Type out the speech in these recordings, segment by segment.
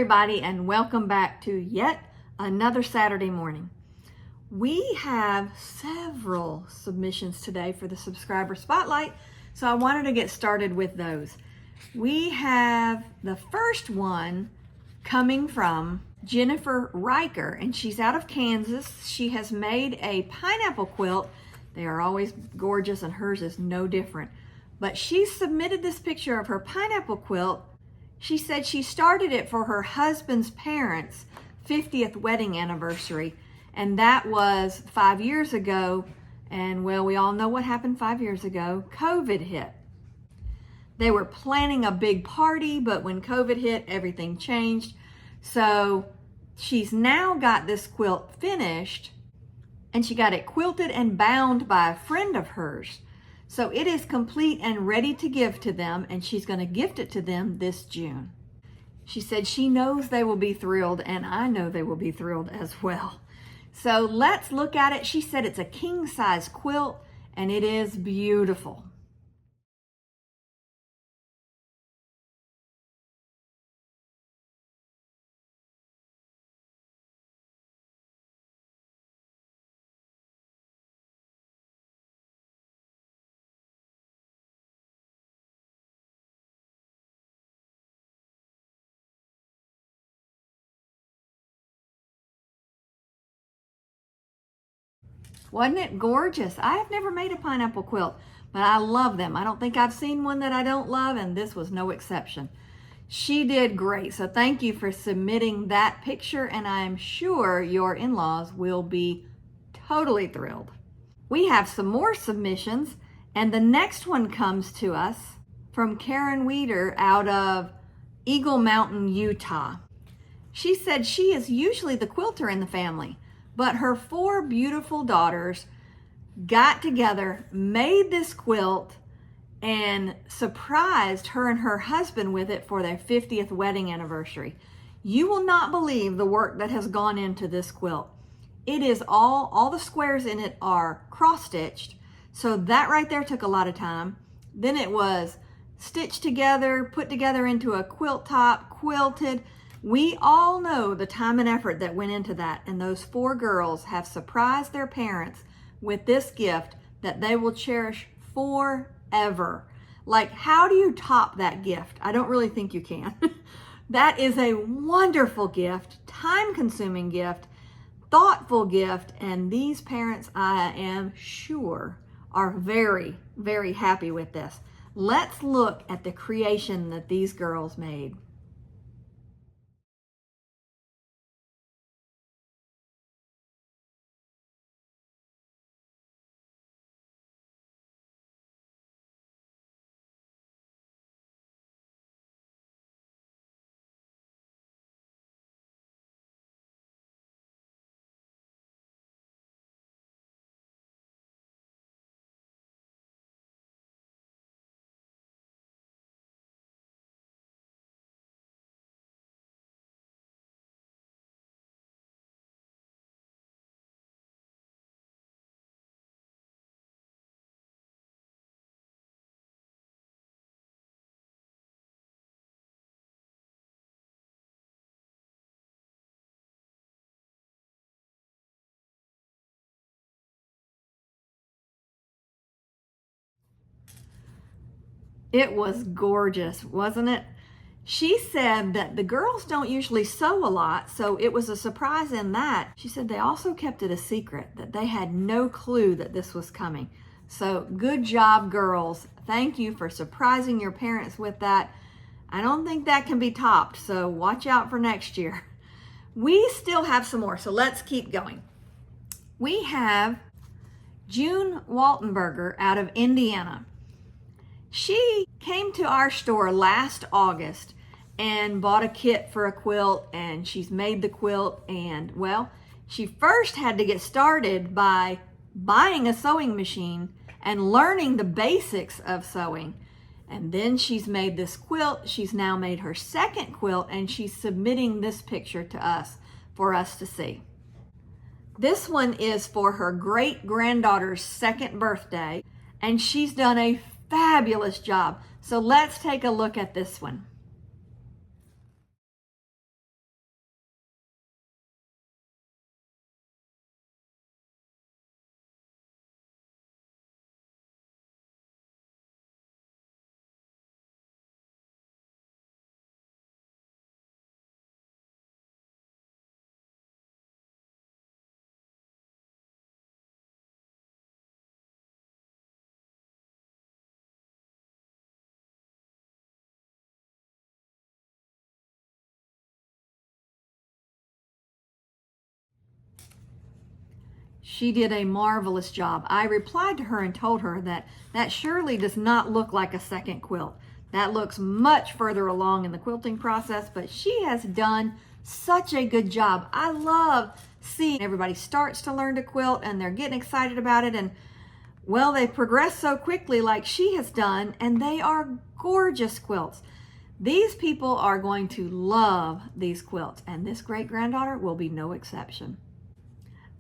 everybody, and welcome back to yet another Saturday morning. We have several submissions today for the subscriber spotlight, so I wanted to get started with those. We have the first one coming from Jennifer Riker, and she's out of Kansas. She has made a pineapple quilt. They are always gorgeous, and hers is no different. But she submitted this picture of her pineapple quilt. She said she started it for her husband's parents' 50th wedding anniversary, and that was 5 years ago. And well, we all know what happened 5 years ago. COVID hit. They were planning a big party, but when COVID hit, everything changed. So she's now got this quilt finished, and she got it quilted and bound by a friend of hers. So it is complete and ready to give to them, and she's going to gift it to them this June. She said she knows they will be thrilled, and I know they will be thrilled as well. So let's look at it. She said it's a king-size quilt, and it is beautiful. Wasn't it gorgeous? I have never made a pineapple quilt, but I love them. I don't think I've seen one that I don't love, and this was no exception. She did great, so thank you for submitting that picture, and I'm sure your in-laws will be totally thrilled. We have some more submissions, and the next one comes to us from Karen Weeder out of Eagle Mountain, Utah. She said she is usually the quilter in the family, but her 4 beautiful daughters got together, made this quilt, and surprised her and her husband with it for their 50th wedding anniversary. You will not believe the work that has gone into this quilt. It is all the squares in it are cross-stitched, so that right there took a lot of time. Then it was stitched together, put together into a quilt top, quilted. We all know the time and effort that went into that, and those 4 girls have surprised their parents with this gift that they will cherish forever. Like, how do you top that gift? I don't really think you can. That is a wonderful gift, time-consuming gift, thoughtful gift, and these parents, I am sure, are very, very happy with this. Let's look at the creation that these girls made. It was gorgeous, wasn't it? She said that the girls don't usually sew a lot, so it was a surprise in that. She said they also kept it a secret, that they had no clue that this was coming. So good job, girls. Thank you for surprising your parents with that. I don't think that can be topped, so watch out for next year. We still have some more, so let's keep going. We have June Waltenberger out of Indiana. She came to our store last August and bought a kit for a quilt, and she's made the quilt, and well, she first had to get started by buying a sewing machine and learning the basics of sewing. And then she's made this quilt. She's now made her second quilt, and she's submitting this picture to us for us to see. This one is for her great-granddaughter's 2nd birthday, and she's done a fabulous job. So let's take a look at this one. She did a marvelous job. I replied to her and told her that that surely does not look like a second quilt. That looks much further along in the quilting process, but she has done such a good job. I love seeing everybody starts to learn to quilt and they're getting excited about it, and well, they progress so quickly like she has done, and they are gorgeous quilts. These people are going to love these quilts, and this great-granddaughter will be no exception.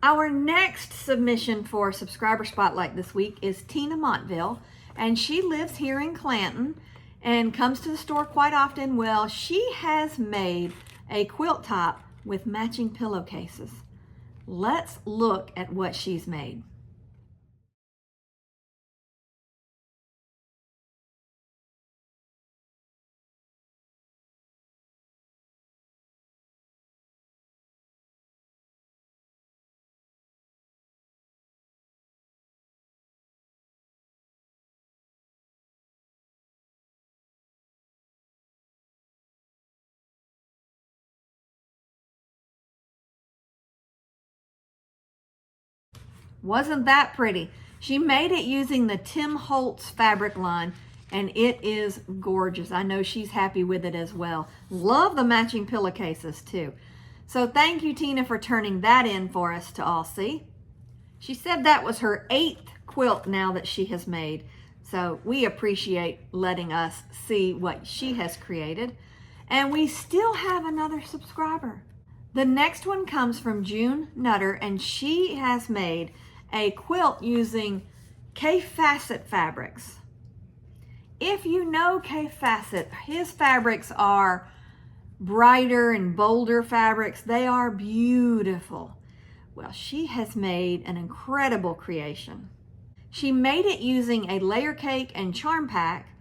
Our next submission for Subscriber Spotlight this week is Tina Montville, and she lives here in Clanton and comes to the store quite often. Well, she has made a quilt top with matching pillowcases. Let's look at what she's made. Wasn't that pretty? She made it using the Tim Holtz fabric line, and it is gorgeous. I know she's happy with it as well. Love the matching pillowcases too. So thank you, Tina, for turning that in for us to all see. She said that was her 8th quilt now that she has made. So we appreciate letting us see what she has created. And we still have another subscriber. The next one comes from June Nutter, and she has made a quilt using K Facet fabrics. If you know K Facet, his fabrics are brighter and bolder fabrics. They are beautiful. Well, she has made an incredible creation. She made it using a layer cake and charm pack,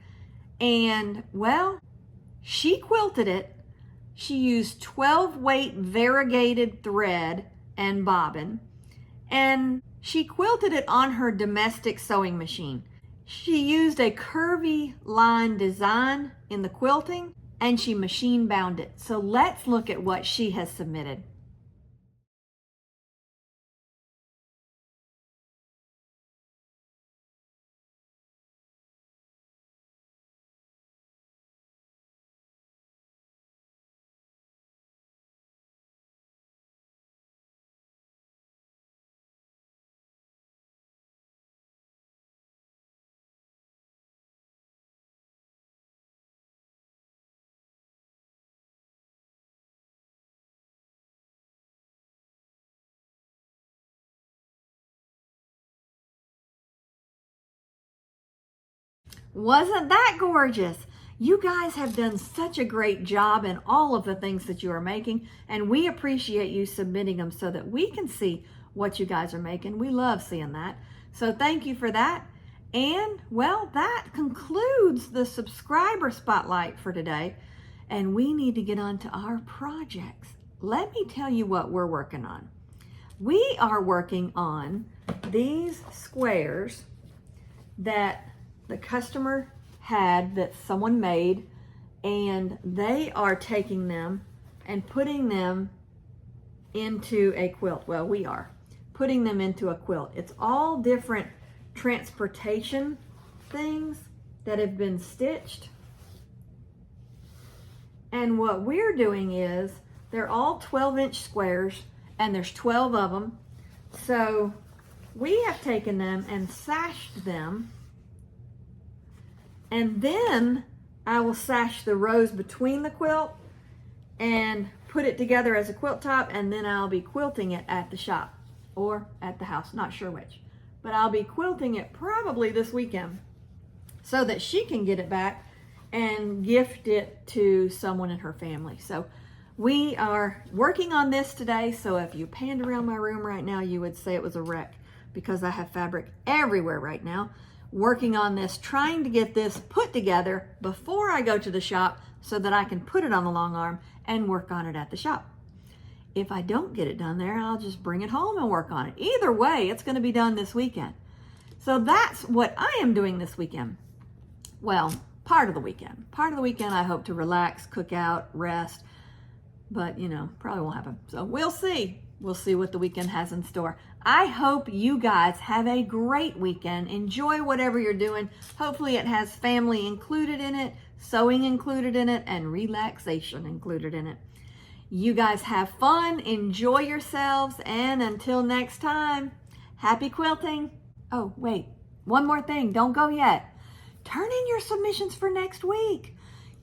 and well, she quilted it. She used 12 weight variegated thread and bobbin, and she quilted it on her domestic sewing machine. She used a curvy line design in the quilting, and she machine bound it. So let's look at what she has submitted. Wasn't that gorgeous? You guys have done such a great job in all of the things that you are making, and we appreciate you submitting them so that we can see what you guys are making. We love seeing that. So thank you for that. And well, that concludes the subscriber spotlight for today, and we need to get on to our projects. Let me tell you what we're working on. We are working on these squares that the customer had that someone made, and they are taking them and putting them into a quilt. Well, we are putting them into a quilt. It's all different transportation things that have been stitched. And what we're doing is they're all 12-inch squares, and there's 12 of them. So we have taken them and sashed them, and then I will sash the rows between the quilt and put it together as a quilt top, and then I'll be quilting it at the shop or at the house, not sure which. But I'll be quilting it probably this weekend so that she can get it back and gift it to someone in her family. So we are working on this today, so if you panned around my room right now, you would say it was a wreck because I have fabric everywhere right now. Working on this, trying to get this put together before I go to the shop so that I can put it on the long arm and work on it at the shop. If I don't get it done there, I'll just bring it home and work on it. Either way, it's going to be done this weekend. So that's what I am doing this weekend. Well, part of the weekend. Part of the weekend I hope to relax, cook out, rest, but you know, probably won't happen. So we'll see. we'll see what the weekend has in store. I hope you guys have a great weekend. Enjoy whatever you're doing. Hopefully it has family included in it, sewing included in it, and relaxation included in it. You guys have fun, enjoy yourselves, and until next time, happy quilting. Oh, wait, one more thing, don't go yet. Turn in your submissions for next week.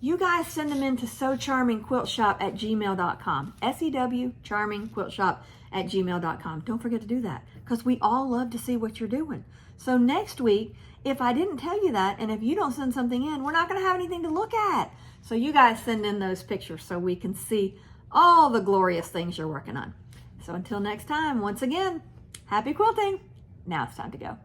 You guys send them in to sewcharmingquiltshop@gmail.com. SEW charmingquiltshop@gmail.com. Don't forget to do that because we all love to see what you're doing. So next week, if I didn't tell you that, and if you don't send something in, we're not going to have anything to look at. So you guys send in those pictures so we can see all the glorious things you're working on. So until next time, once again, happy quilting. Now it's time to go.